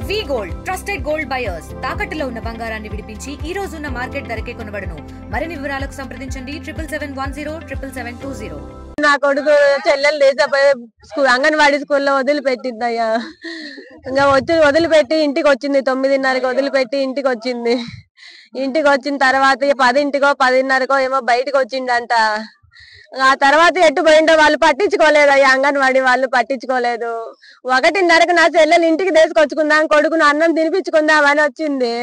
వి gold trusted gold buyers తాకట్టులో ఉన్న బంగారాన్ని విడిపించి ఈ రోజు ఉన్న మార్కెట్ ధరకే కొనబడును. మరిన్ని వివరాలకు సంప్రదించండి 77107720. నా కొడుకు చెల్లెలు లేచపోయి అంగన్వాడీ స్కూల్లో వదిలిపెట్టిందయ్యా. ఇంకా వదిలిపెట్టి ఇంటికి వచ్చింది. 9:30కి వదిలిపెట్టి ఇంటికి వచ్చింది. ఇంటికి వచ్చిన తర్వాత 10ంటికో 10:30కో ఏమో బయటకు వచ్చిండంట. ఆ తర్వాత ఎటు పోయిండో వాళ్ళు పట్టించుకోలేదు. అయ్యా అంగన్వాడీ వాళ్ళు పట్టించుకోలేదు. 1:30కి నా చెల్లెలు ఇంటికి తీసుకొచ్చుకుందాం, కొడుకును అన్నం తినిపించుకుందాం అని వచ్చింది.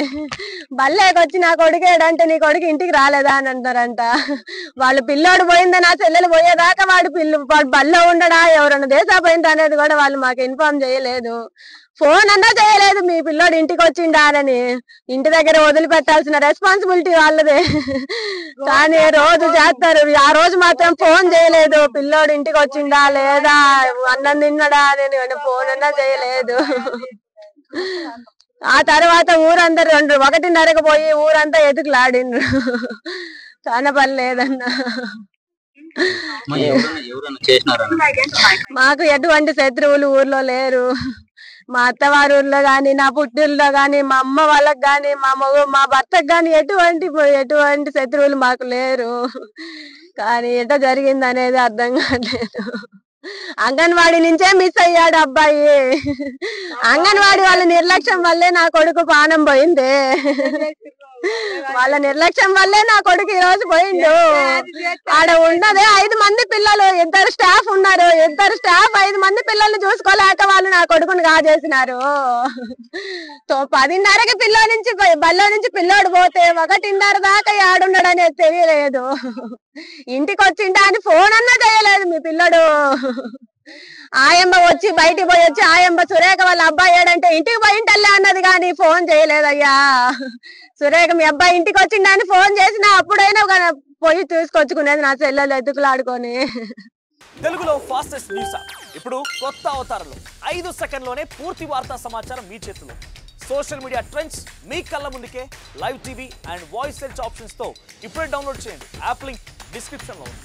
బల్లేకొచ్చి నా కొడుకు ఏడంటే నీ కొడుకు ఇంటికి రాలేదా అని అంటారంట. వాళ్ళు పిల్లోడు పోయిందా నా చెల్లెలు పోయేదాకా వాడు బల్లో ఉండడా ఎవరన్నా దేశా పోయిందా అనేది కూడా వాళ్ళు మాకు ఇన్ఫార్మ్ చేయలేదు. ఫోన్ అన్నా చేయలేదు మీ పిల్లోడు ఇంటికి వచ్చిండా అని. ఇంటి దగ్గర వదిలిపెట్టాల్సిన రెస్పాన్సిబిలిటీ వాళ్ళదే, కానీ రోజు చేస్తారు. ఆ రోజు మాత్రం ఫోన్ చేయలేదు. పిల్లోడు ఇంటికి వచ్చిండా లేదా అన్నం తిన్నడా అని ఫోన్ అన్నా చేయలేదు. ఆ తర్వాత ఊరందరూ 1:30కి పోయి ఊరంతా ఎదుకులాడిండ్రు. చాలా పని లేదన్నా. మాకు ఎటువంటి శత్రువులు ఊర్లో లేరు. మా అత్తవారి ఊర్లో గాని, నా పుట్టిల్లో గాని, మా అమ్మ వాళ్ళకి గాని, మా భర్తకు గాని ఎటువంటి శత్రువులు మాకు లేరు. కానీ ఎటో జరిగింది అనేది అర్థం కాలేదు. అంగన్వాడీ నుంచే మిస్ అయ్యాడు అబ్బాయి. అంగన్వాడీ వాళ్ళ నిర్లక్ష్యం వల్లే నా కొడుకు ప్రాణం పోయింది. వాళ్ళ నిర్లక్ష్యం వల్లే నా కొడుకు ఈ రోజు పోయిండు. ఆడ ఉన్నదే 5 మంది పిల్లలు, 2 స్టాఫ్ ఉన్నారు. 2 స్టాఫ్ 5 మంది పిల్లల్ని చూసుకోలేక వాళ్ళు నా కొడుకుని కాజేసినారు. 10:30కి బల్లో నుంచి పిల్లోడు పోతే 1:30 దాకా ఆడున్నాడు అనేది తెలియలేదు. ఇంటికి వచ్చిండా అని ఫోన్ అన్నా చేయలేదు మీ పిల్లడు. ఆయమ్మ వచ్చి బయటికి పోయి వచ్చి ఆయమ్మ సురేఖ వాళ్ళ అబ్బాయి ఏడంటే ఇంటికి పోయింటల్లే అన్నది, కానీ ఫోన్ చేయలేదయ్యా. సురేఖ మీ అబ్బాయి ఇంటికి వచ్చిండా అని ఫోన్ చేసినా అప్పుడైనా పోయి తీసుకొచ్చుకునేది నా చెల్లెలు ఎత్తుకులాడుకొని. తెలుగులో ఫాస్టెస్ట్ న్యూస్ ఇప్పుడు కొత్త అవతారంలో 5 సెకండ్లోనే పూర్తి వార్తా సమాచారం మీ చేతిలో. సోషల్ మీడియా ట్రెండ్స్ మీ కళ్ళ ముందుకే live TV and voice search options తో ఇప్పుడే డౌన్లోడ్ చేయండి. యాప్ లింక్ డిస్క్రిప్షన్ లో ఉంది.